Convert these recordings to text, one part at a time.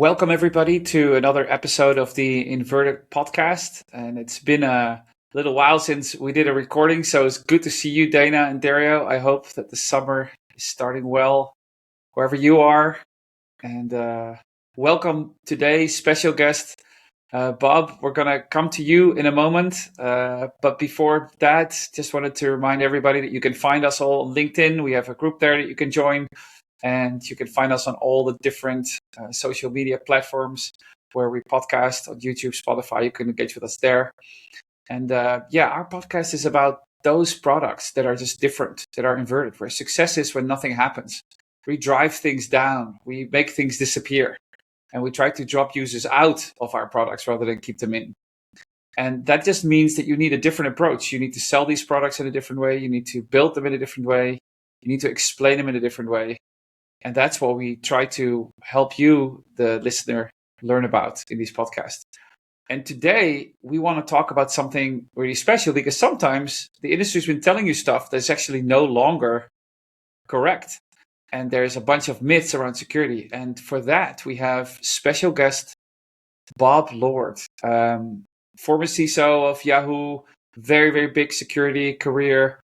Welcome, everybody, to another episode of the Inverted Podcast. And it's been a little while since we did a recording, so it's good to see you, Dana and Dario. I hope that the summer is starting well wherever you are. And welcome today's special guest, Bob. We're going to come to you in a moment. But before that, just wanted to remind everybody that you can find us all on LinkedIn. We have a group there that you can join. And you can find us on all the different social media platforms where we podcast on YouTube, Spotify. You can engage with us there. And our podcast is about those products that are just different, that are inverted, where success is when nothing happens. We drive things down. We make things disappear. And we try to drop users out of our products rather than keep them in. And that just means that you need a different approach. You need to sell these products in a different way. You need to build them in a different way. You need to explain them in a different way. And that's what we try to help you, the listener, learn about in these podcasts. And today, we want to talk about something really special because sometimes the industry's been telling you stuff that's actually no longer correct. And there's a bunch of myths around security. And for that, we have special guest Bob Lord, former CISO of Yahoo, very, very big security career.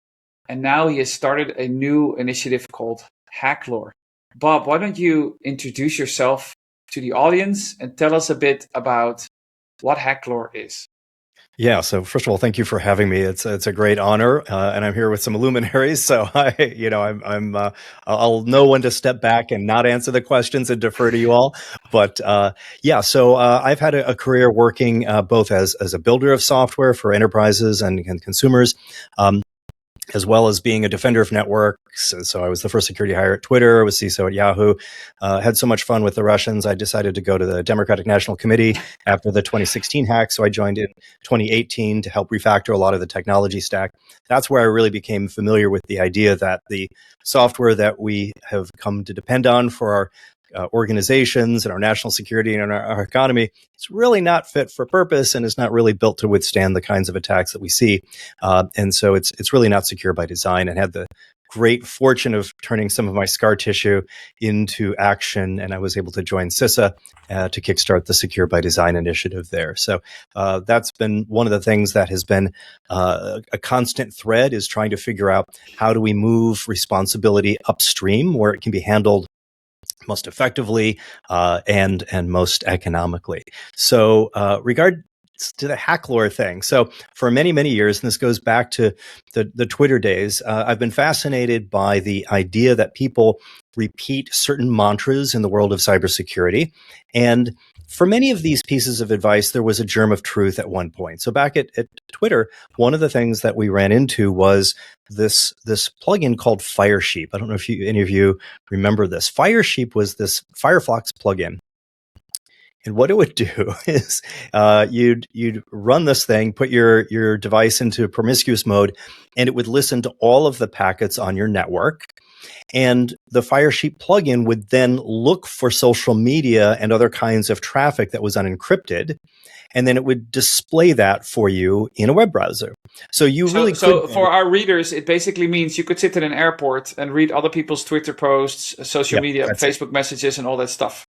And now he has started a new initiative called Hacklore. Bob, why don't you introduce yourself to the audience and tell us a bit about what Hacklore is? Yeah. So first of all, thank you for having me. It's a great honor, and I'm here with some luminaries. So I'll know when to step back and not answer the questions and defer to you all. But so I've had a career working both as a builder of software for enterprises and consumers. As well as being a defender of networks. So I was the first security hire at Twitter, I was CISO at Yahoo, had so much fun with the Russians, I decided to go to the Democratic National Committee after the 2016 hack. So I joined in 2018 to help refactor a lot of the technology stack. That's where I really became familiar with the idea that the software that we have come to depend on for our organizations and our national security and our economy, it's really not fit for purpose and is not really built to withstand the kinds of attacks that we see. And so it's really not secure by design, and had the great fortune of turning some of my scar tissue into action. And I was able to join CISO to kickstart the Secure by Design initiative there. So that's been one of the things that has been a constant thread, is trying to figure out how do we move responsibility upstream where it can be handled most effectively and most economically. So regard to the Hacklore thing. So for many, many years, and this goes back to the Twitter days, I've been fascinated by the idea that people repeat certain mantras in the world of cybersecurity. And for many of these pieces of advice, there was a germ of truth at one point. So back at Twitter, one of the things that we ran into was this plugin called Firesheep. I don't know if any of you remember this. Firesheep was this Firefox plugin. And what it would do is you'd run this thing, put your device into promiscuous mode, and it would listen to all of the packets on your network. And the Firesheep plugin would then look for social media and other kinds of traffic that was unencrypted, and then it would display that for you in a web browser. So for our readers, it basically means you could sit in an airport and read other people's Twitter posts, social media, Facebook messages, and all that stuff.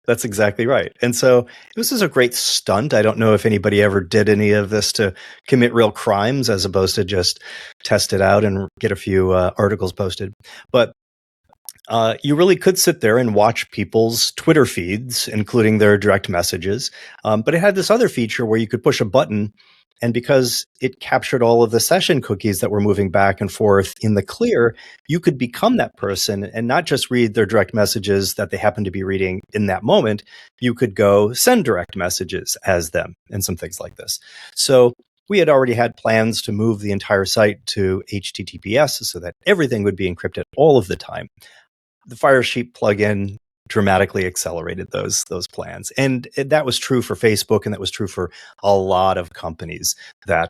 That's exactly right. And so this is a great stunt. I don't know if anybody ever did any of this to commit real crimes as opposed to just test it out and get a few articles posted. But you really could sit there and watch people's Twitter feeds, including their direct messages. But it had this other feature where you could push a button, and because it captured all of the session cookies that were moving back and forth in the clear, you could become that person and not just read their direct messages that they happen to be reading in that moment. You could go send direct messages as them and some things like this. So we had already had plans to move the entire site to HTTPS so that everything would be encrypted all of the time. The Firesheep plugin dramatically accelerated those plans, and that was true for Facebook, and that was true for a lot of companies that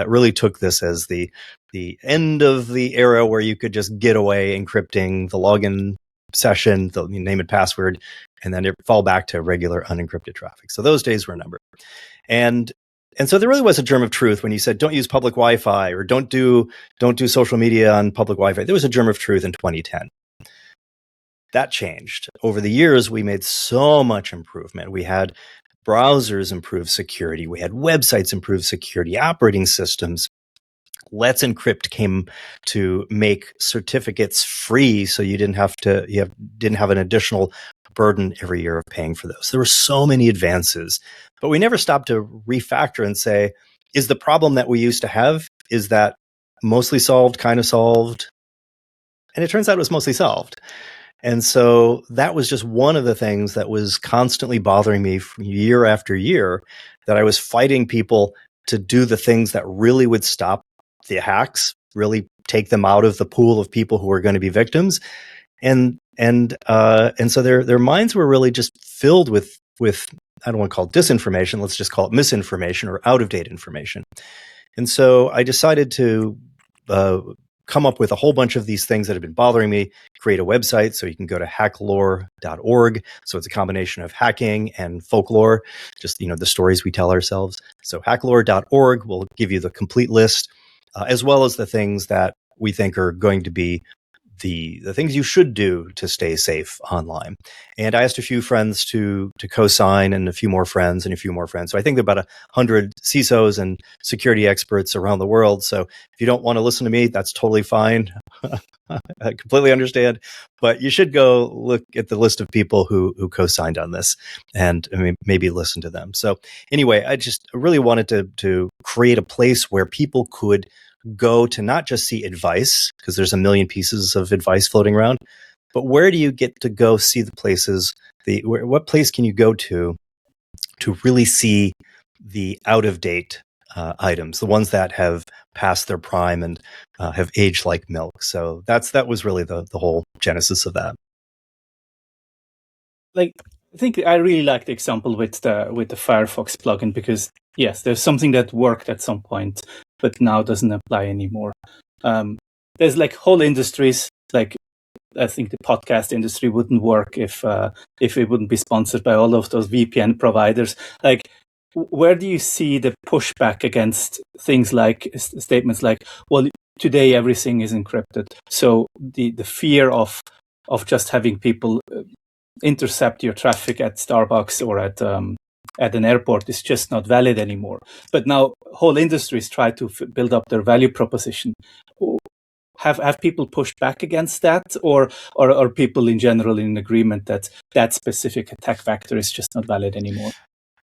really took this as the end of the era where you could just get away encrypting the login session, the name and password, and then it fall back to regular unencrypted traffic. So those days were numbered, and so there really was a germ of truth when you said don't use public Wi-Fi or don't do social media on public Wi-Fi. There was a germ of truth in 2010. that changed. Over the years, we made so much improvement. We had browsers improve security. We had websites improve security, operating systems. Let's Encrypt came to make certificates free, so you didn't have an additional burden every year of paying for those. There were so many advances, but we never stopped to refactor and say, is the problem that we used to have, is that mostly solved, kind of solved? And it turns out it was mostly solved. And so that was just one of the things that was constantly bothering me year after year, that I was fighting people to do the things that really would stop the hacks, really take them out of the pool of people who are going to be victims. And so their minds were really just filled with I don't want to call it disinformation, let's just call it misinformation or out of date information. And so I decided to come up with a whole bunch of these things that have been bothering me, create a website. So you can go to hacklore.org. So it's a combination of hacking and folklore, just, the stories we tell ourselves. So hacklore.org will give you the complete list, as well as the things that we think are going to be the things you should do to stay safe online. And I asked a few friends to co-sign, and a few more friends and a few more friends. So I think there are about 100 CISOs and security experts around the world. So if you don't want to listen to me, that's totally fine. I completely understand. But you should go look at the list of people who co-signed on this, and maybe listen to them. So anyway, I just really wanted to create a place where people could go to not just see advice, because there's a million pieces of advice floating around, but where do you get to go see the places, what place can you go to really see the out of date items, the ones that have passed their prime and have aged like milk. So that was really the whole genesis of that. Like, I think I really like the example with the Firefox plugin, because yes, there's something that worked at some point, but now doesn't apply anymore. There's like whole industries, like I think the podcast industry wouldn't work if it wouldn't be sponsored by all of those VPN providers. Like, where do you see the pushback against things like statements like, well, today everything is encrypted, so the fear of just having people intercept your traffic at Starbucks or at an airport is just not valid anymore. But now whole industries try to build up their value proposition. Have people pushed back against that, or are people in general in agreement that specific attack vector is just not valid anymore?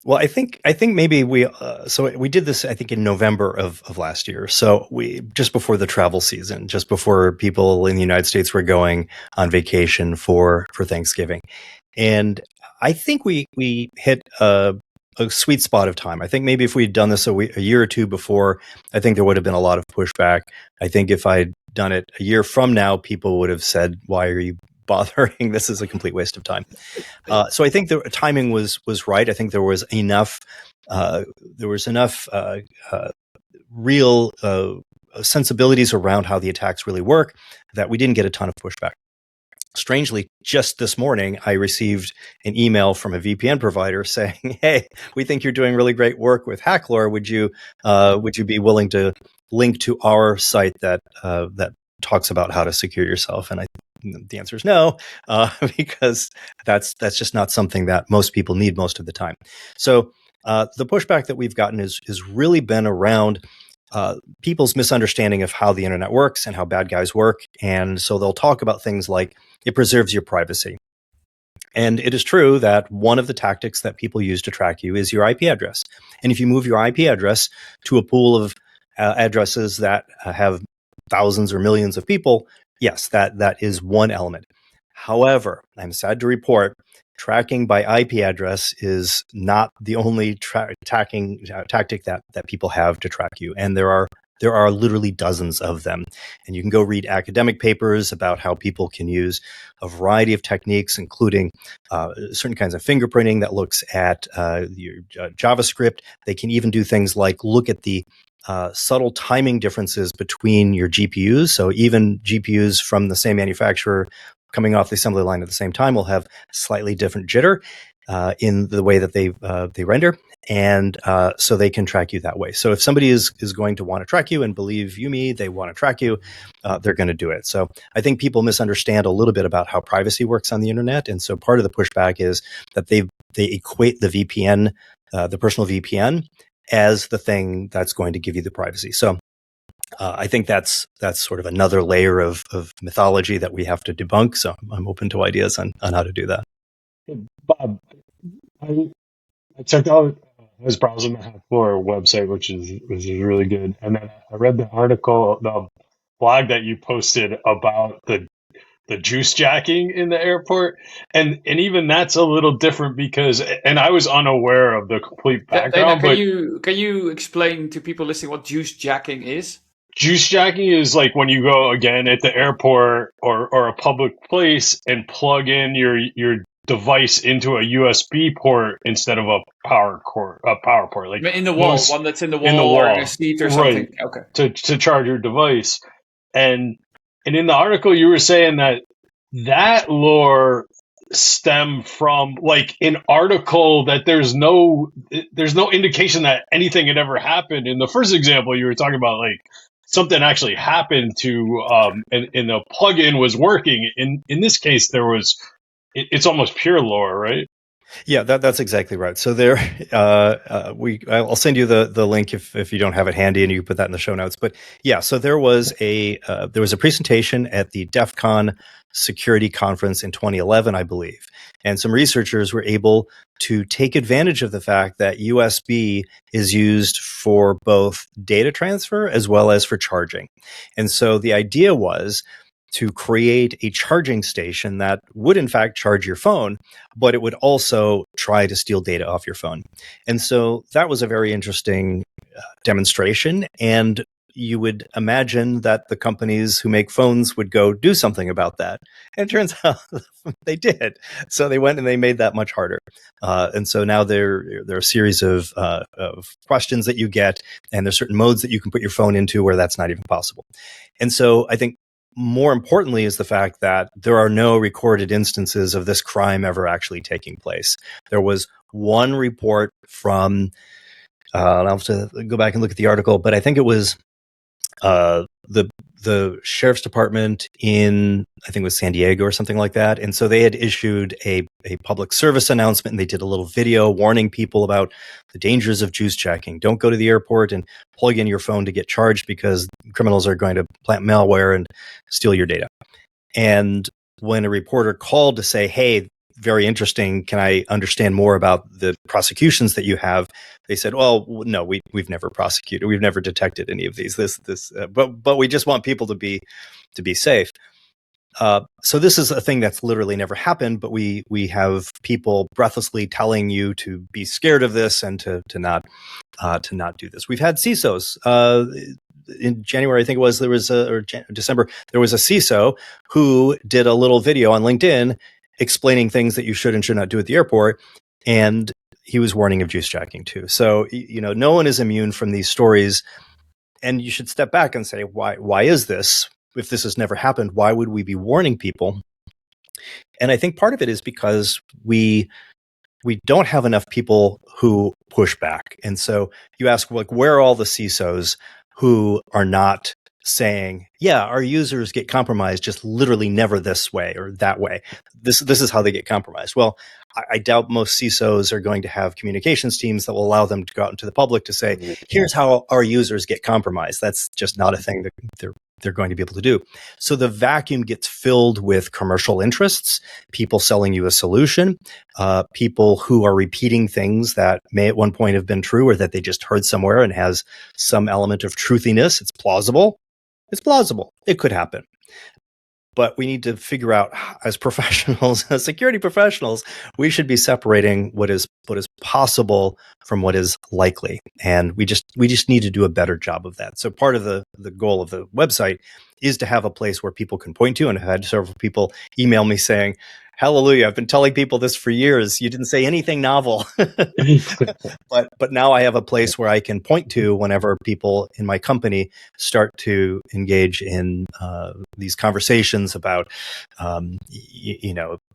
Well, I think maybe we did this, I think, in November of last year. So we just before the travel season, just before people in the United States were going on vacation for Thanksgiving, and I think we hit a sweet spot of time. I think maybe if we'd done this a year or two before, I think there would have been a lot of pushback. I think if I'd done it a year from now, people would have said, "Why are you bothering? This is a complete waste of time." So I think the timing was right. I think there was enough real sensibilities around how the attacks really work that we didn't get a ton of pushback. Strangely, just this morning, I received an email from a VPN provider saying, "Hey, we think you're doing really great work with Hacklore. Would you be willing to link to our site that talks about how to secure yourself?" And the answer is no, because that's just not something that most people need most of the time. So the pushback that we've gotten is really been around people's misunderstanding of how the internet works and how bad guys work. And so they'll talk about things like it preserves your privacy. And it is true that one of the tactics that people use to track you is your IP address. And if you move your IP address to a pool of addresses that have thousands or millions of people, yes, that is one element. However, I'm sad to report, tracking by IP address is not the only tactic that people have to track you, and there are literally dozens of them. And you can go read academic papers about how people can use a variety of techniques, including certain kinds of fingerprinting that looks at your JavaScript. They can even do things like look at the subtle timing differences between your GPUs. So even GPUs from the same manufacturer coming off the assembly line at the same time will have slightly different jitter in the way that they render. And so they can track you that way. So if somebody is going to want to track you, and believe you me, they want to track you, they're going to do it. So I think people misunderstand a little bit about how privacy works on the internet. And so part of the pushback is that they equate the VPN, the personal VPN, as the thing that's going to give you the privacy. So I think that's sort of another layer of mythology that we have to debunk. So I'm open to ideas on how to do that. Bob, I checked out his browsing the Hacklore website, which is really good, and then I read the article, the blog that you posted about the juice jacking in the airport, and even that's a little different because, and I was unaware of the complete background. Dana, can you explain to people listening what juice jacking is? Juice jacking is like when you go again at the airport or a public place and plug in your device into a USB port instead of a power port, like in the wall, one that's in the wall or in a seat or something. Right, okay. To charge your device, and in the article you were saying that lore stem from like an article that there's no indication that anything had ever happened. In the first example, you were talking about like something actually happened to and the plugin was working. In this case, there was it's almost pure lore, right? Yeah, that's exactly right. So there, I'll send you the link if you don't have it handy, and you can put that in the show notes. But yeah, so there was a presentation at the DEF CON security conference in 2011, I believe, and some researchers were able to take advantage of the fact that USB is used for both data transfer as well as for charging, and so the idea was to create a charging station that would in fact charge your phone, but it would also try to steal data off your phone. And so that was a very interesting demonstration. And you would imagine that the companies who make phones would go do something about that. And it turns out they did. So they went and they made that much harder. And so now there are a series of questions that you get, and there's certain modes that you can put your phone into where that's not even possible. And so I think more importantly is the fact that there are no recorded instances of this crime ever actually taking place. There was one report from, I'll have to go back and look at the article, but I think it was the sheriff's department in, I think it was San Diego or something like that. And so they had issued a public service announcement, and they did a little video warning people about the dangers of juice jacking. Don't go to the airport and plug in your phone to get charged because criminals are going to plant malware and steal your data. And when a reporter called to say, hey, very interesting, can I understand more about the prosecutions that you have? They said, well, no, we've never prosecuted. We've never detected any of these. But we just want people to be safe. So this is a thing that's literally never happened, but we have people breathlessly telling you to be scared of this and to not do this. We've had CISOs. In January, I think it was, December, there was a CISO who did a little video on LinkedIn explaining things that you should and should not do at the airport. And he was warning of juice jacking too. So, no one is immune from these stories. And you should step back and say, why is this? If this has never happened, why would we be warning people? And I think part of it is because we don't have enough people who push back. And so you ask, like, where are all the CISOs who are not saying, yeah, our users get compromised, just literally never this way or that way. This is how they get compromised. Well, I doubt most CISOs are going to have communications teams that will allow them to go out into the public to say, here's how our users get compromised. That's just not a thing that they're going to be able to do. So the vacuum gets filled with commercial interests, people selling you a solution, people who are repeating things that may at one point have been true or that they just heard somewhere and has some element of truthiness. It's plausible. It could happen. But we need to figure out, as professionals, as security professionals, we should be separating what is possible from what is likely. And we just need to do a better job of that. So part of the goal of the website is to have a place where people can point to. And I've had several people email me saying, hallelujah, I've been telling people this for years. You didn't say anything novel. But now I have a place where I can point to whenever people in my company start to engage in these conversations about,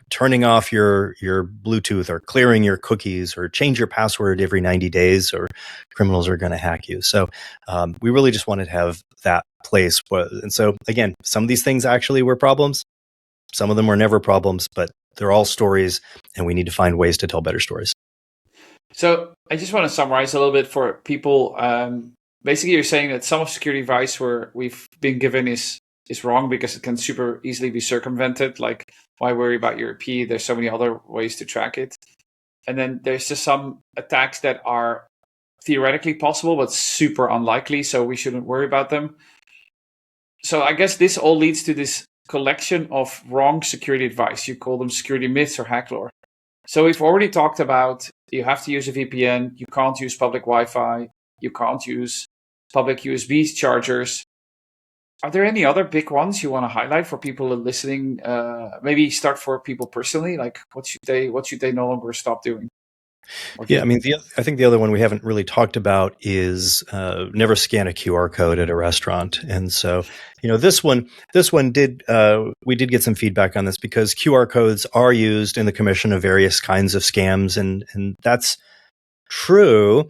turning off your Bluetooth or clearing your cookies or change your password every 90 days or criminals are going to hack you. So we really just wanted to have that place. And so again, some of these things actually were problems. Some of them were never problems, but they're all stories and we need to find ways to tell better stories. So I just want to summarize a little bit for people. Basically, you're saying that some of security advice we've been given is wrong because it can super easily be circumvented. Like, why worry about your IP? There's so many other ways to track it. And then there's just some attacks that are theoretically possible, but super unlikely. So we shouldn't worry about them. So I guess this all leads to this collection of wrong security advice. You call them security myths or Hacklore. So we've already talked about you have to use a VPN. You can't use public Wi-Fi. You can't use public USB chargers. Are there any other big ones you want to highlight for people listening? Maybe start for people personally. Like, what should they no longer stop doing? Yeah, I mean, I think the other one we haven't really talked about is never scan a QR code at a restaurant. And so, this one did we did get some feedback on this because QR codes are used in the commission of various kinds of scams, and that's true.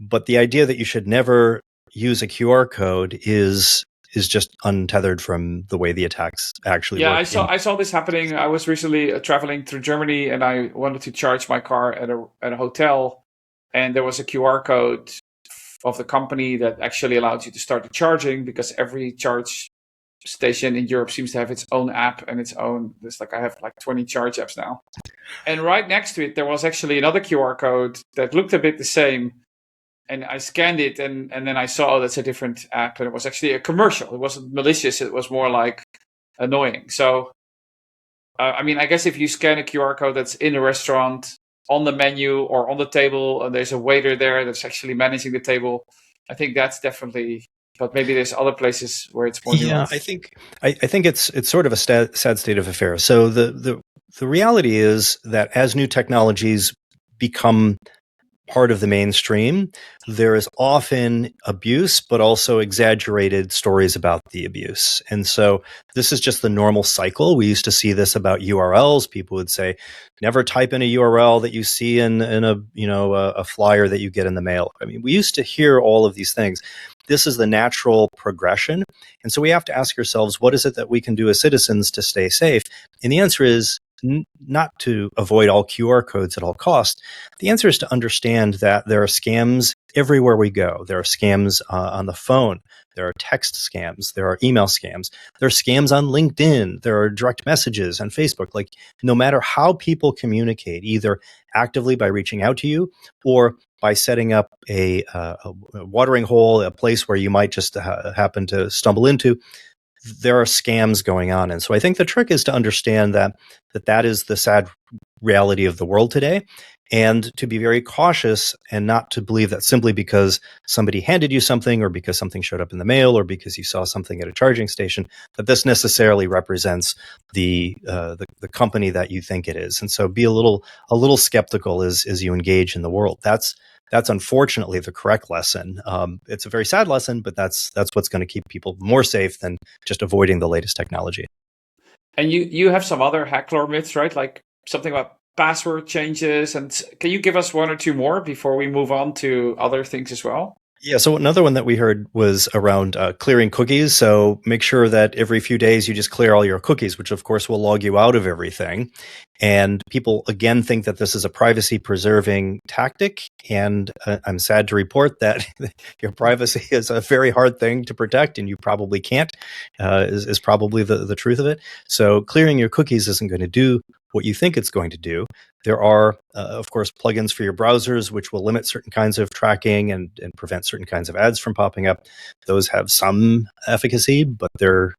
But the idea that you should never use a QR code is just untethered from the way the attacks actually work. Yeah, I saw this happening. I was recently traveling through Germany, and I wanted to charge my car at a hotel, and there was a QR code of the company that actually allowed you to start the charging because every charge station in Europe seems to have its own app and its own. I have like 20 charge apps now, and right next to it there was actually another QR code that looked a bit the same. And I scanned it, and then I saw, that's a different app, and it was actually a commercial. It wasn't malicious. It was more like annoying. So, I mean, I guess if you scan a QR code that's in a restaurant, on the menu or on the table, and there's a waiter there that's actually managing the table, I think that's definitely. But maybe there's other places where it's more nuanced. I think it's sort of a sad state of affairs. So the reality is that as new technologies become part of the mainstream, there is often abuse, but also exaggerated stories about the abuse. And so this is just the normal cycle. We used to see this about URLs. People would say, never type in a URL that you see in a flyer that you get in the mail. I mean, we used to hear all of these things. This is the natural progression. And so we have to ask ourselves, what is it that we can do as citizens to stay safe? And the answer is not to avoid all QR codes at all costs. The answer is to understand that there are scams everywhere we go. There are scams on the phone. There are text scams. There are email scams. There are scams on LinkedIn. There are direct messages on Facebook. Like, no matter how people communicate, either actively by reaching out to you or by setting up a watering hole, a place where you might just happen to stumble into, there are scams going on. And so I think the trick is to understand that is the sad reality of the world today, and to be very cautious and not to believe that simply because somebody handed you something or because something showed up in the mail or because you saw something at a charging station, that this necessarily represents the company that you think it is. And so be a little skeptical as you engage in the world. That's unfortunately the correct lesson. It's a very sad lesson, but that's what's going to keep people more safe than just avoiding the latest technology. And you have some other Hacklore myths, right? Like something about password changes. And can you give us one or two more before we move on to other things as well? Yeah, so another one that we heard was around clearing cookies. So make sure that every few days you just clear all your cookies, which of course will log you out of everything. And people, again, think that this is a privacy-preserving tactic. And I'm sad to report that your privacy is a very hard thing to protect, and you probably can't, is probably the truth of it. So clearing your cookies isn't going to do what you think it's going to do. There are, of course, plugins for your browsers, which will limit certain kinds of tracking and prevent certain kinds of ads from popping up. Those have some efficacy, but the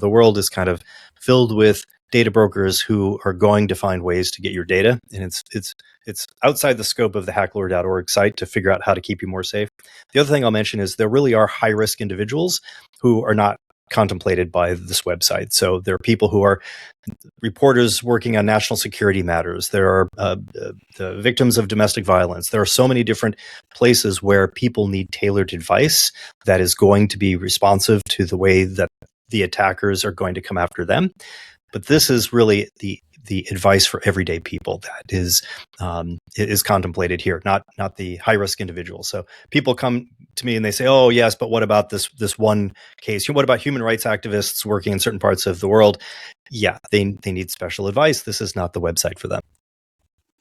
world is kind of filled with data brokers who are going to find ways to get your data. And it's outside the scope of the hacklore.org site to figure out how to keep you more safe. The other thing I'll mention is there really are high-risk individuals who are not contemplated by this website. So there are people who are reporters working on national security matters. There are the victims of domestic violence. There are so many different places where people need tailored advice that is going to be responsive to the way that the attackers are going to come after them. But this is really the the advice for everyday people that is contemplated here, not the high risk individuals. So people come to me and they say, "Oh yes, but what about this one case? What about human rights activists working in certain parts of the world?" Yeah, they need special advice. This is not the website for them.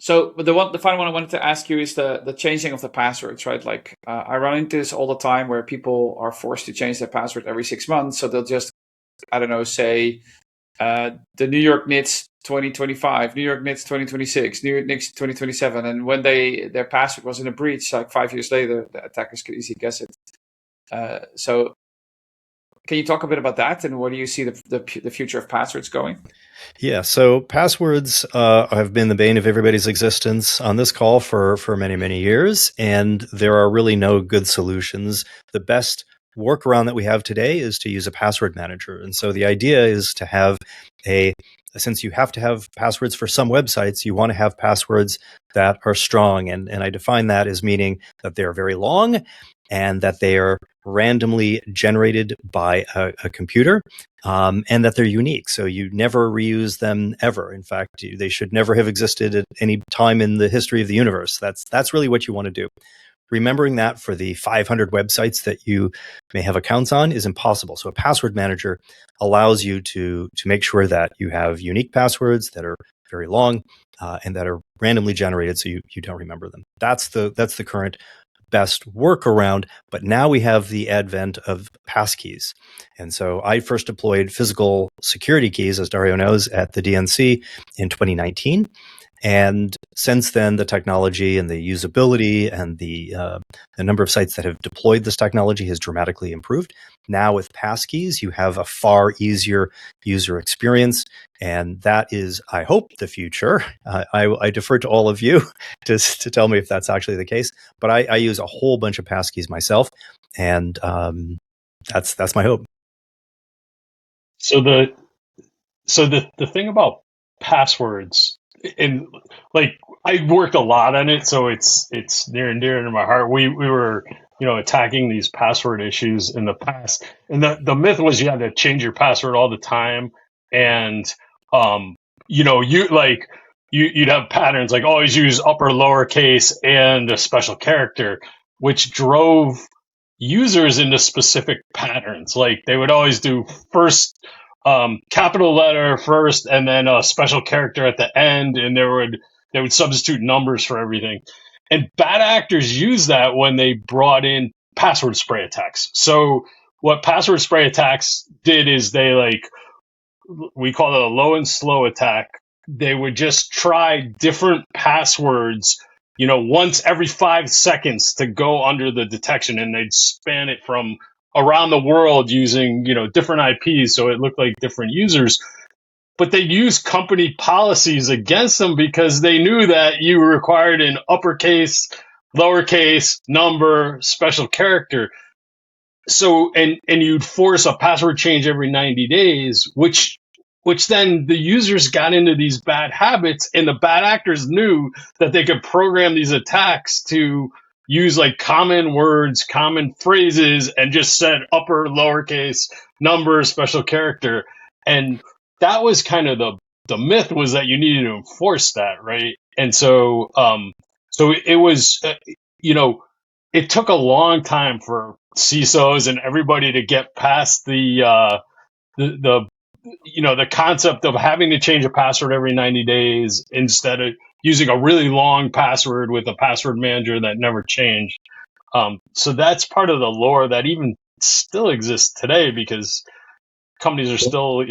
So the final one I wanted to ask you is the changing of the passwords, right? Like I run into this all the time where people are forced to change their password every 6 months. So they'll just, I don't know, say the New York Knicks 2025, New York Knicks 2026, New York Knicks 2027. And when their password was in a breach, like 5 years later, the attackers could easily guess it. So can you talk a bit about that, and where do you see the future of passwords going? Yeah, so passwords have been the bane of everybody's existence on this call for many, many years, and there are really no good solutions. The best workaround that we have today is to use a password manager. And so the idea is to have since you have to have passwords for some websites, you want to have passwords that are strong. And I define that as meaning that they're very long and that they are randomly generated by a computer, and that they're unique. So you never reuse them ever. In fact, they should never have existed at any time in the history of the universe. That's really what you want to do. Remembering that for the 500 websites that you may have accounts on is impossible. So a password manager allows you to make sure that you have unique passwords that are very long and that are randomly generated, so you don't remember them. That's the current best workaround. But now we have the advent of passkeys. And so I first deployed physical security keys, as Dario knows, at the DNC in 2019. And since then, the technology and the usability and the number of sites that have deployed this technology has dramatically improved. Now with passkeys, you have a far easier user experience. And that is, I hope, the future. I defer to all of you to tell me if that's actually the case. But I use a whole bunch of passkeys myself. And that's my hope. So the thing about passwords, and like I worked a lot on it, so it's near and dear to my heart. We were attacking these password issues in the past, and the myth was you had to change your password all the time, and you'd have patterns like always use upper lowercase and a special character, which drove users into specific patterns. Like they would always do first capital letter first and then a special character at the end, and they would substitute numbers for everything. And bad actors used that when they brought in password spray attacks. So what password spray attacks did is we call it a low and slow attack. They would just try different passwords, once every 5 seconds to go under the detection, and they'd span it from around the world using, different IPs, so it looked like different users. But they used company policies against them because they knew that you required an uppercase, lowercase, number, special character. So, and you'd force a password change every 90 days, which then the users got into these bad habits, and the bad actors knew that they could program these attacks to use like common words, common phrases, and just set upper, lowercase, number, special character. And that was kind of the myth, was that you needed to enforce that, right? And so it was, it took a long time for CISOs and everybody to get past the concept of having to change a password every 90 days instead of using a really long password with a password manager that never changed. So that's part of the lore that even still exists today, because companies are still,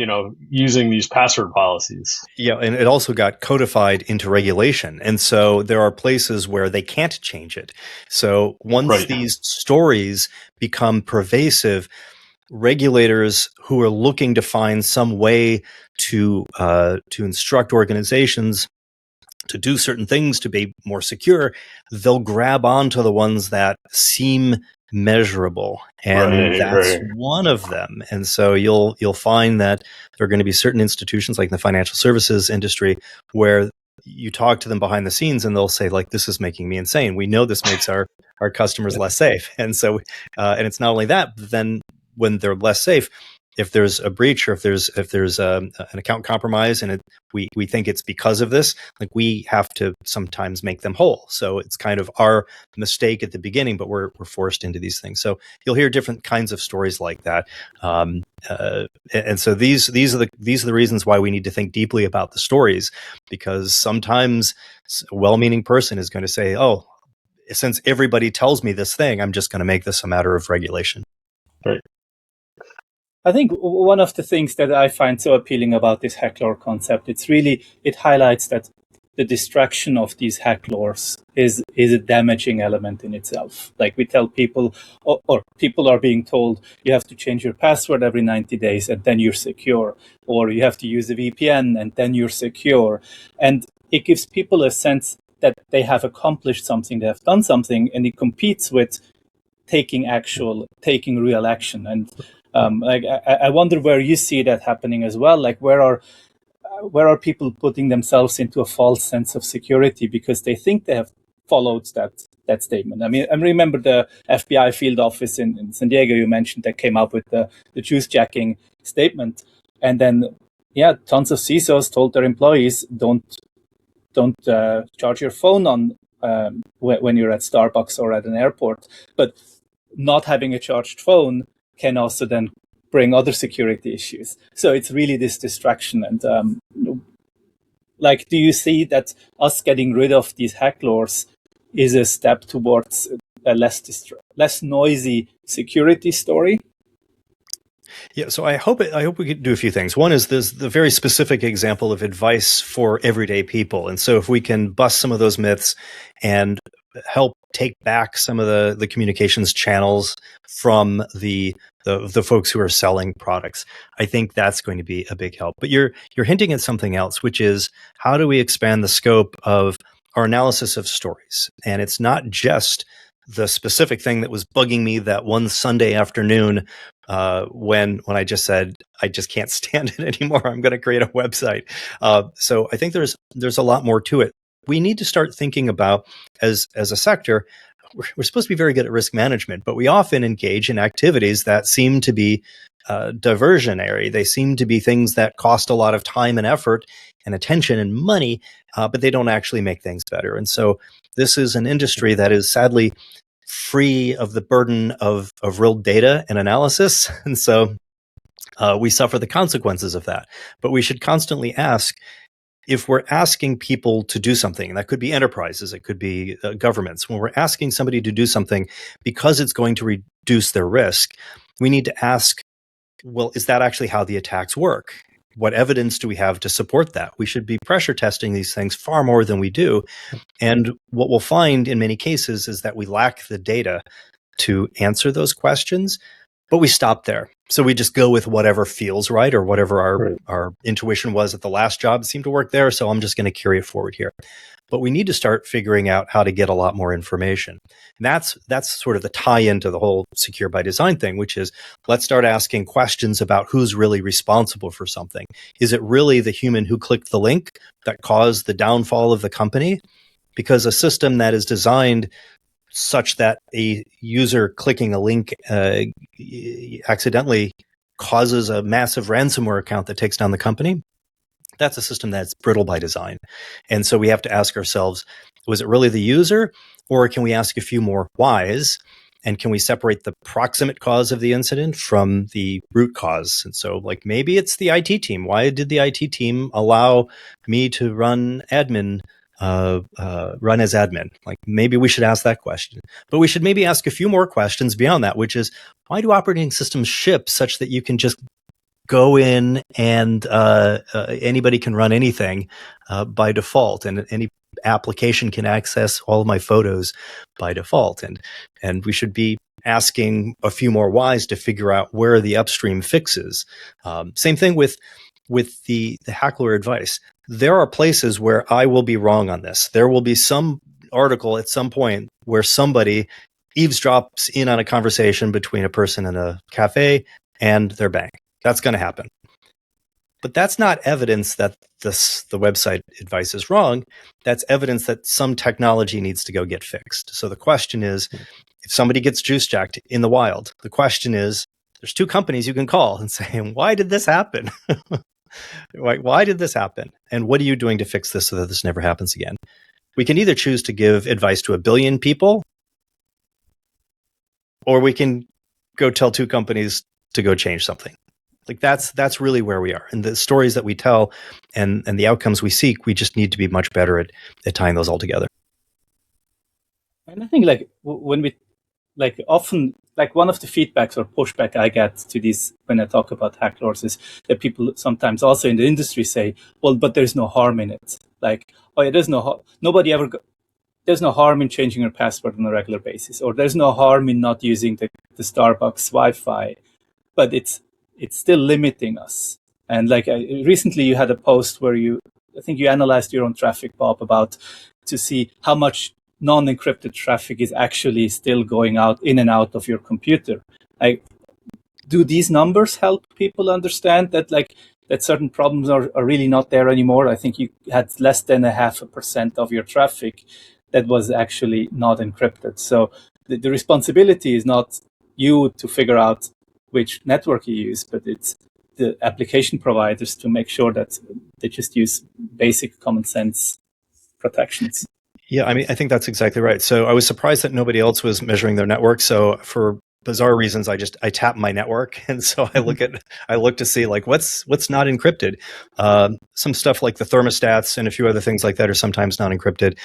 using these password policies. Yeah, and it also got codified into regulation. And so there are places where they can't change it. So once these stories become pervasive, regulators who are looking to find some way to instruct organizations to do certain things to be more secure, they'll grab onto the ones that seem measurable, and that's one of them. And so you'll find that there are going to be certain institutions, like in the financial services industry, where you talk to them behind the scenes and they'll say, like, this is making me insane. We know this makes our customers less safe. And so and it's not only that, but then when they're less safe, if there's a breach or if there's an account compromise and we think it's because of this, like we have to sometimes make them whole. So it's kind of our mistake at the beginning, but we're forced into these things. So you'll hear different kinds of stories like that. And so these are the reasons why we need to think deeply about the stories, because sometimes a well-meaning person is going to say, oh, since everybody tells me this thing, I'm just going to make this a matter of regulation. Right. I think one of the things that I find so appealing about this Hacklore concept, it highlights that the distraction of these Hacklores is a damaging element in itself. Like we tell people, or people are being told, you have to change your password every 90 days and then you're secure, or you have to use a VPN and then you're secure. And it gives people a sense that they have accomplished something, they have done something, and it competes with taking real action. And like I wonder where you see that happening as well. Like where are people putting themselves into a false sense of security because they think they have followed that statement? I mean, I remember the FBI field office in San Diego you mentioned that came up with the juice jacking statement, and then tons of CISOs told their employees don't charge your phone on when you're at Starbucks or at an airport. But not having a charged phone can also then bring other security issues. So it's really this distraction. And like, do you see that us getting rid of these Hacklores is a step towards a less noisy security story? Yeah, so I hope we could do a few things. One is this the very specific example of advice for everyday people. And so if we can bust some of those myths and help take back some of the communications channels from the folks who are selling products, I think that's going to be a big help. But you're hinting at something else, which is how do we expand the scope of our analysis of stories? And it's not just the specific thing that was bugging me that one Sunday afternoon when I just said I just can't stand it anymore. I'm going to create a website. So I think there's a lot more to it. We need to start thinking about as a sector. We're supposed to be very good at risk management, but we often engage in activities that seem to be diversionary. They seem to be things that cost a lot of time and effort and attention and money, but they don't actually make things better. And so this is an industry that is sadly free of the burden of real data and analysis. And so we suffer the consequences of that. But we should constantly ask, if we're asking people to do something, and that could be enterprises, it could be governments, when we're asking somebody to do something because it's going to reduce their risk, we need to ask, well, is that actually how the attacks work? What evidence do we have to support that? We should be pressure testing these things far more than we do. And what we'll find in many cases is that we lack the data to answer those questions, but we stop there. So we just go with whatever feels right or whatever our intuition was at the last job. It seemed to work there, so I'm just going to carry it forward here. But we need to start figuring out how to get a lot more information. And that's sort of the tie-in to the whole secure by design thing, which is let's start asking questions about who's really responsible for something. Is it really the human who clicked the link that caused the downfall of the company? Because a system that is designed such that a user clicking a link accidentally causes a massive ransomware account that takes down the company, that's a system that's brittle by design. And so we have to ask ourselves, was it really the user, or can we ask a few more whys? And can we separate the proximate cause of the incident from the root cause? And so, like, maybe it's the IT team. Why did the IT team allow me to run as admin? Like, maybe we should ask that question. But we should maybe ask a few more questions beyond that, which is, why do operating systems ship such that you can just go in and anybody can run anything by default, and any application can access all of my photos by default? And we should be asking a few more whys to figure out where are the upstream fixes. Same thing with the Hacklore advice. There are places where I will be wrong on this. There will be some article at some point where somebody eavesdrops in on a conversation between a person in a cafe and their bank. That's going to happen. But that's not evidence that the website advice is wrong. That's evidence that some technology needs to go get fixed. So the question is, if somebody gets juice jacked in the wild, the question is, there's two companies you can call and say, why did this happen? Why did this happen? And what are you doing to fix this so that this never happens again? We can either choose to give advice to 1 billion people, or we can go tell two companies to go change something. Like that's really where we are. And the stories that we tell and the outcomes we seek, we just need to be much better at tying those all together. And I think like when we like often like one of the feedbacks or pushback I get to these when I talk about Hacklores is that people sometimes also in the industry say, well, but there's no harm in it. Like, oh yeah, there's no harm in changing your password on a regular basis, or there's no harm in not using the Starbucks Wi-Fi, but it's still limiting us. And like recently you had a post where I think you analyzed your own traffic, Bob, to see how much non-encrypted traffic is actually still going out in and out of your computer. Like, do these numbers help people understand that that certain problems are really not there anymore? I think you had less than 0.5% of your traffic that was actually not encrypted. So the responsibility is not you to figure out which network you use, but it's the application providers to make sure that they just use basic common sense protections. Yeah, I mean, I think that's exactly right. So I was surprised that nobody else was measuring their network. So for bizarre reasons, I tap my network, and so I look to see like what's not encrypted. Some stuff like the thermostats and a few other things like that are sometimes not encrypted.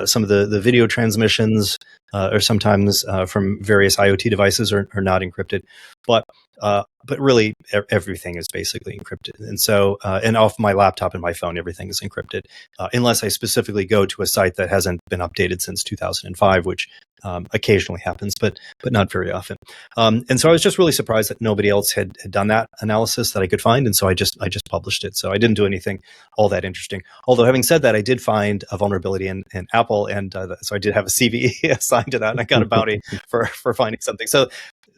Some of the video transmissions are sometimes from various IoT devices are not encrypted, but really everything is basically encrypted. And so, and off my laptop and my phone, everything is encrypted, unless I specifically go to a site that hasn't been updated since 2005, which occasionally happens, but not very often. And so I was just really surprised that nobody else had done that analysis that I could find. And so I just published it. So I didn't do anything all that interesting. Although having said that, I did find a vulnerability in Apple. And so I did have a CVE assigned to that, and I got a bounty for finding something.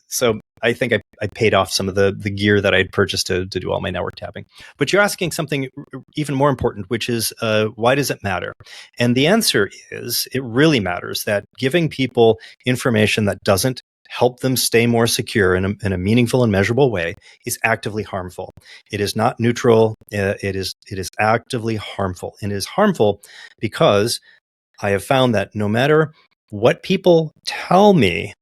So I think I paid off some of the gear that I had purchased to do all my network tapping. But you're asking something even more important, which is why does it matter? And the answer is it really matters that giving people information that doesn't help them stay more secure in a meaningful and measurable way is actively harmful. It is not neutral. It is actively harmful. And it is harmful because I have found that no matter what people tell me,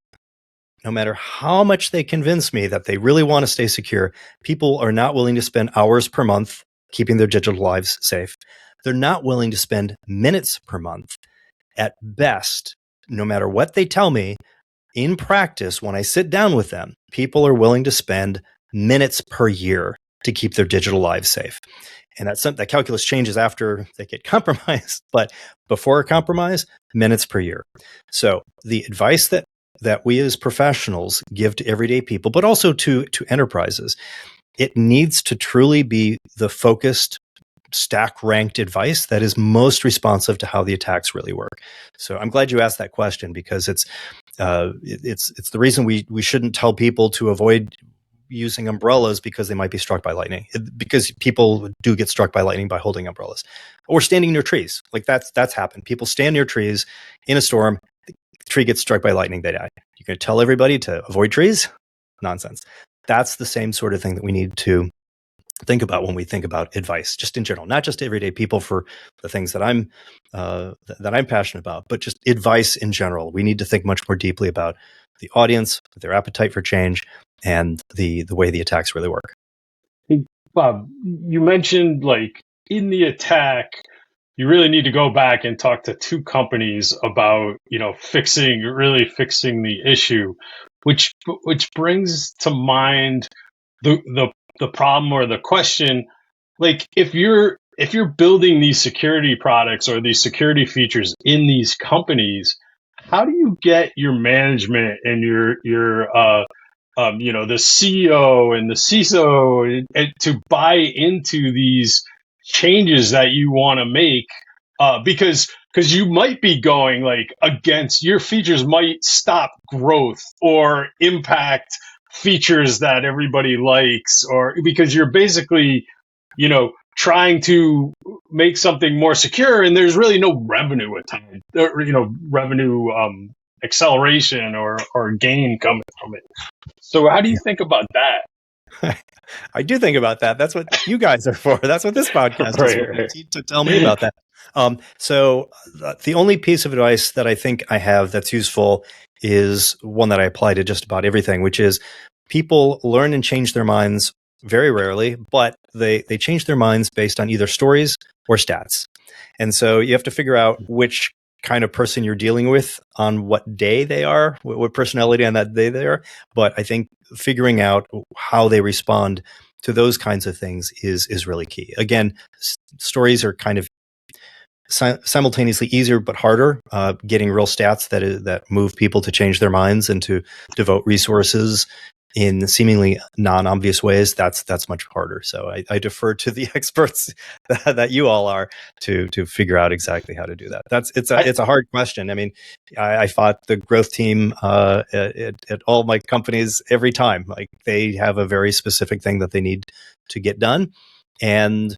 no matter how much they convince me that they really want to stay secure, people are not willing to spend hours per month keeping their digital lives safe. They're not willing to spend minutes per month. At best, no matter what they tell me, in practice, when I sit down with them, people are willing to spend minutes per year to keep their digital lives safe. And that calculus changes after they get compromised, but before a compromise, minutes per year. So the advice that we as professionals give to everyday people, but also to enterprises, it needs to truly be the focused, stack-ranked advice that is most responsive to how the attacks really work. So I'm glad you asked that question, because it's the reason we shouldn't tell people to avoid using umbrellas because they might be struck by lightning, because people do get struck by lightning by holding umbrellas or standing near trees. Like that's happened. People stand near trees in a storm. Tree gets struck by lightning, they die. You're going to tell everybody to avoid trees? Nonsense. That's the same sort of thing that we need to think about when we think about advice, just in general, not just everyday people for the things that I'm passionate about, but just advice in general. We need to think much more deeply about the audience, their appetite for change, and the way the attacks really work. Hey, Bob, you mentioned like in the attack, you really need to go back and talk to two companies about, fixing the issue, which brings to mind the problem or the question, like if you're building these security products or these security features in these companies, how do you get your management and your the CEO and the CISO to buy into these changes that you want to make, because you might be going like against your features, might stop growth or impact features that everybody likes, or because you're basically trying to make something more secure and there's really no revenue attached, revenue acceleration or gain coming from it. So how do you think about that? I do think about that. That's what you guys are for. That's what this podcast is for, to tell me about that. So the only piece of advice that I think I have that's useful is one that I apply to just about everything, which is people learn and change their minds very rarely, but they change their minds based on either stories or stats. And so you have to figure out which kind of person you're dealing with on what day they are, what personality on that day they are. But I think figuring out how they respond to those kinds of things is really key. Again, stories are kind of simultaneously easier but harder. Getting real stats that move people to change their minds and to devote resources in seemingly non-obvious ways, that's much harder. So I defer to the experts that you all are to figure out exactly how to do that. It's a hard question. I mean, I fought the growth team at all my companies every time. Like, they have a very specific thing that they need to get done, and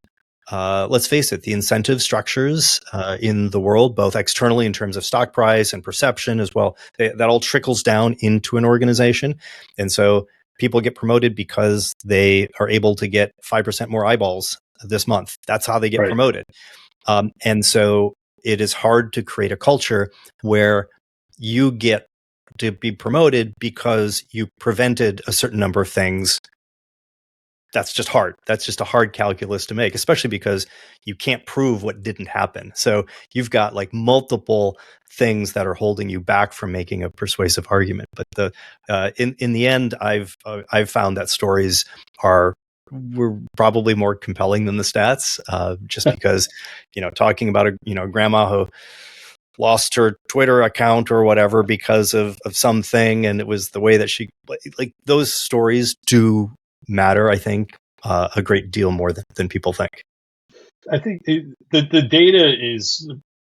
let's face it, the incentive structures in the world, both externally in terms of stock price and perception as well, that all trickles down into an organization. And so people get promoted because they are able to get 5% more eyeballs this month. That's how they get promoted. And so it is hard to create a culture where you get to be promoted because you prevented a certain number of things. That's just hard. That's just a hard calculus to make, especially because you can't prove what didn't happen. So you've got like multiple things that are holding you back from making a persuasive argument. But in the end, I've found that stories were probably more compelling than the stats, just because, talking about a grandma who lost her Twitter account or whatever because of something, and it was the way that she, like, those stories do matter, I think, a great deal more than people think. I think the data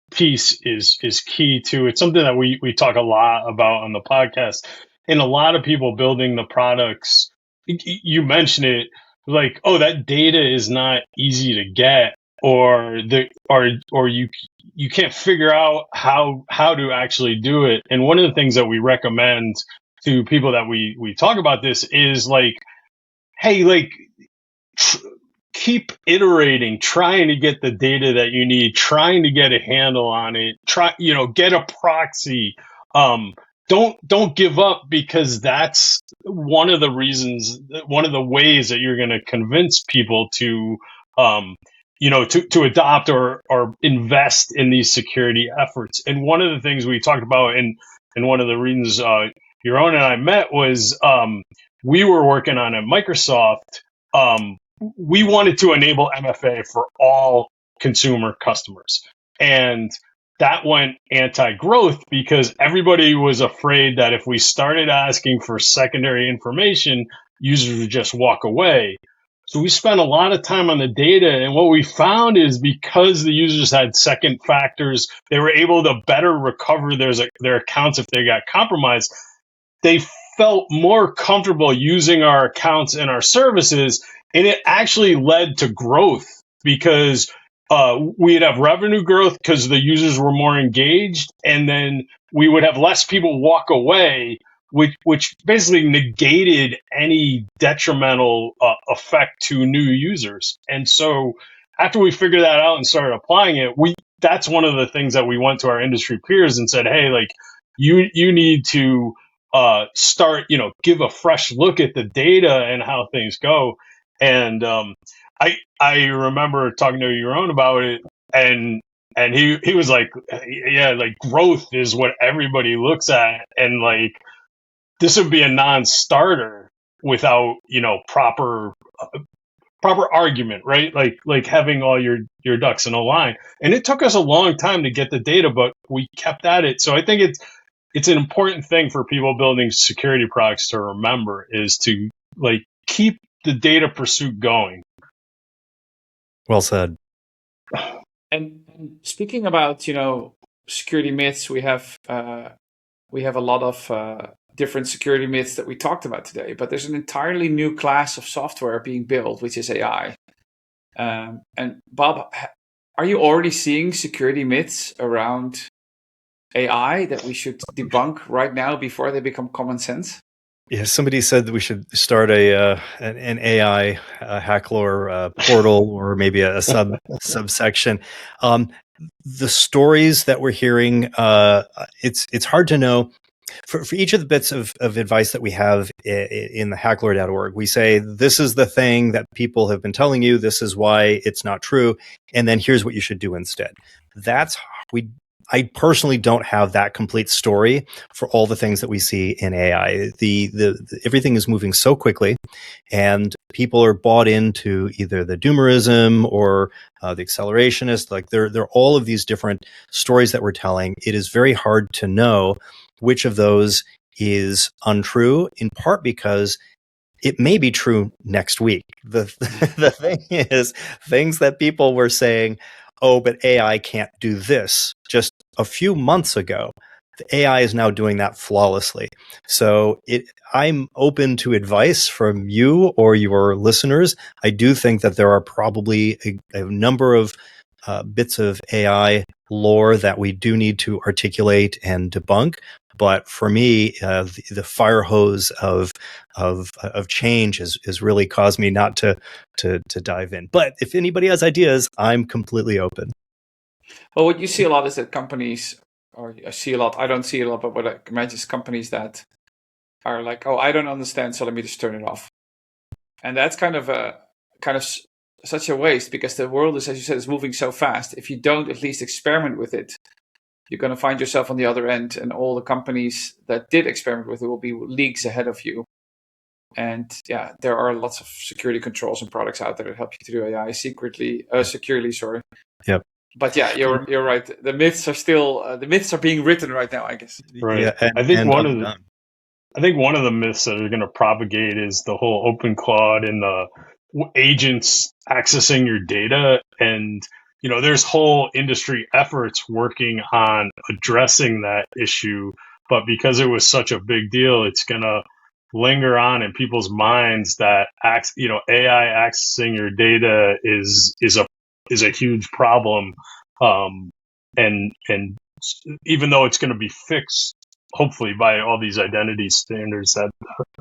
piece is key too. It's something that we talk a lot about on the podcast, and a lot of people building the products. You mentioned it, like, oh, that data is not easy to get, or you can't figure out how to actually do it. And one of the things that we recommend to people that we talk about this is like, hey, like, keep iterating, trying to get the data that you need, trying to get a handle on it, get a proxy. Don't give up, because that's one of the ways that you're going to convince people to adopt or invest in these security efforts. And one of the things we talked about, and one of the reasons Yaron and I met, was we were working on at Microsoft. We wanted to enable MFA for all consumer customers. And that went anti-growth, because everybody was afraid that if we started asking for secondary information, users would just walk away. So we spent a lot of time on the data, and what we found is, because the users had second factors, they were able to better recover their accounts if they got compromised. They felt more comfortable using our accounts and our services, and it actually led to growth, because we'd have revenue growth because the users were more engaged, and then we would have less people walk away, which basically negated any detrimental effect to new users. And so after we figured that out and started applying it, that's one of the things that we went to our industry peers and said, hey, like, you need to start, give a fresh look at the data and how things go. And I remember talking to Yaron about it, and he was like, yeah, like, growth is what everybody looks at, and like, this would be a non-starter without proper argument, right? Like having all your ducks in a line. And it took us a long time to get the data, but we kept at it. So I think it's an important thing for people building security products to remember, is to, like, keep the data pursuit going. Well said. And speaking about security myths, we have a lot of different security myths that we talked about today. But there's an entirely new class of software being built, which is AI. And Bob, are you already seeing security myths around AI that we should debunk right now before they become common sense? Yeah, somebody said that we should start an AI Hacklore portal, or maybe a subsection. The stories that we're hearing, it's hard to know. For each of the bits of advice that we have in the hacklore.org, we say, this is the thing that people have been telling you, this is why it's not true, and then here's what you should do instead. I personally don't have that complete story for all the things that we see in AI. The everything is moving so quickly, and people are bought into either the doomerism or the accelerationist. Like there are all of these different stories that we're telling. It is very hard to know which of those is untrue, in part because it may be true next week. The thing is, things that people were saying, oh, but AI can't do this just a few months ago, the AI is now doing that flawlessly. So I'm open to advice from you or your listeners. I do think that there are probably a number of bits of AI lore that we do need to articulate and debunk. But for me, the fire hose of change has really caused me not to dive in. But if anybody has ideas, I'm completely open. Well, what you see a lot is that companies, or I see a lot, I don't see a lot, but what I imagine is companies that are like, oh, I don't understand, so let me just turn it off. And that's kind of such a waste, because the world is, as you said, is moving so fast. If you don't at least experiment with it, you're going to find yourself on the other end, and all the companies that did experiment with it will be leagues ahead of you. And yeah, there are lots of security controls and products out there that help you to do AI securely. Sorry. Yep. But yeah, you're right. The myths are still being written right now, I guess. Right. Yeah, I think one of the myths that are going to propagate is the whole open cloud and the agents accessing your data. And, there's whole industry efforts working on addressing that issue. But because it was such a big deal, it's going to linger on in people's minds that, AI accessing your data is a huge problem. And even though it's going to be fixed, hopefully, by all these identity standards that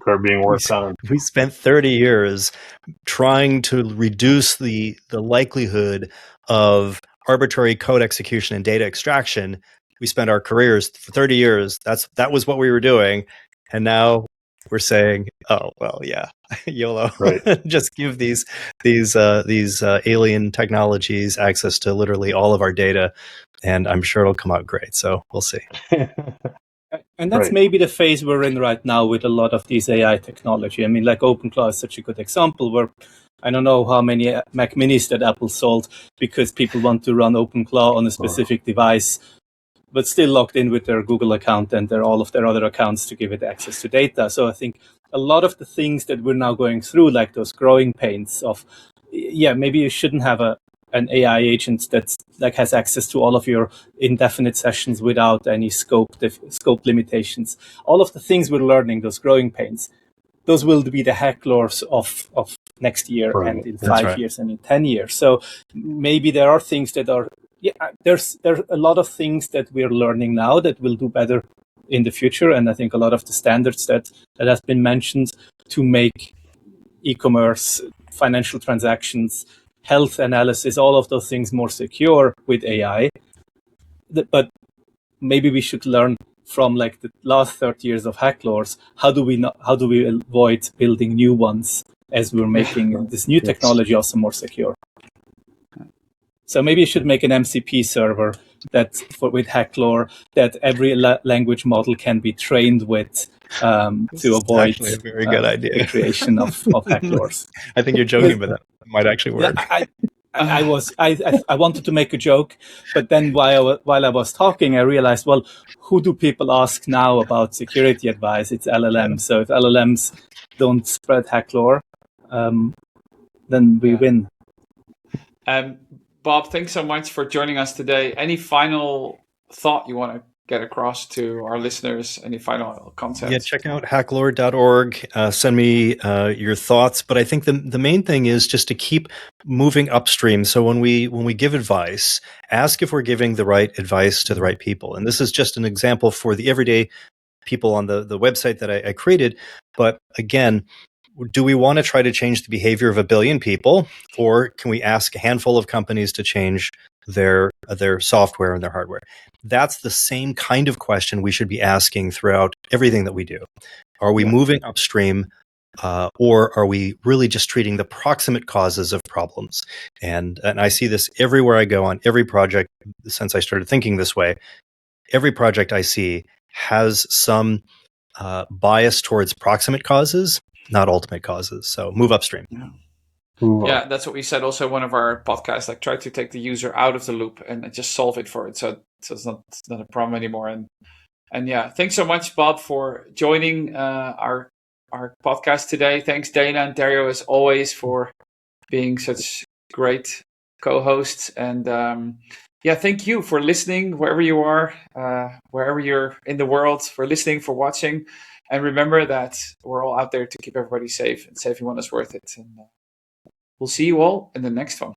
are being worked on. We spent 30 years trying to reduce the likelihood of arbitrary code execution and data extraction. We spent our careers for 30 years. That was what we were doing. And now we're saying, oh, well, yeah, YOLO. Right. Just give these alien technologies access to literally all of our data, and I'm sure it'll come out great. So we'll see. And that's maybe the phase we're in right now with a lot of these AI technology. I mean, like OpenClaw is such a good example where I don't know how many Mac Minis that Apple sold because people want to run OpenClaw on a specific device, but still logged in with their Google account and all of their other accounts to give it access to data. So I think a lot of the things that we're now going through, like those growing pains of, maybe you shouldn't have an AI agent that's like has access to all of your indefinite sessions without any scope limitations. All of the things we're learning, those growing pains, those will be the Hacklores of next year and in 5 years and in 10 years. So maybe there are things that are, there's a lot of things that we're learning now that will do better in the future. And I think a lot of the standards that has been mentioned to make e-commerce, financial transactions, health analysis, all of those things more secure with AI. But maybe we should learn from like the last 30 years of Hacklores, how do we avoid building new ones as we're making this new technology also more secure? So maybe you should make an MCP server with Hacklore that every language model can be trained with to avoid a very good idea. the creation of Hacklores. I think you're joking, but that might actually work. I wanted to make a joke, but then while I was talking, I realized, well, who do people ask now about security advice? It's LLMs. So if LLMs don't spread Hacklore, then we win. Bob, thanks so much for joining us today. Any final thought you want to get across to our listeners? Any final content? Yeah, check out hacklore.org. Send me your thoughts. But I think the main thing is just to keep moving upstream. So when we give advice, ask if we're giving the right advice to the right people. And this is just an example for the everyday people on the website that I created. But again, do we want to try to change the behavior of 1 billion people, or can we ask a handful of companies to change their software and their hardware? That's the same kind of question we should be asking throughout everything that we do. Are we moving upstream, or are we really just treating the proximate causes of problems? And I see this everywhere I go on every project since I started thinking this way. Every project I see has some bias towards proximate causes, not ultimate causes. So move upstream. Yeah, that's what we said also in one of our podcasts, like try to take the user out of the loop and just solve it for it. So it's not a problem anymore. And yeah, thanks so much, Bob, for joining our podcast today. Thanks, Dana and Dario, as always, for being such great co-hosts. And thank you for listening wherever you are, wherever you're in the world, for listening, for watching. And remember that we're all out there to keep everybody safe, and saving one is worth it. And we'll see you all in the next one.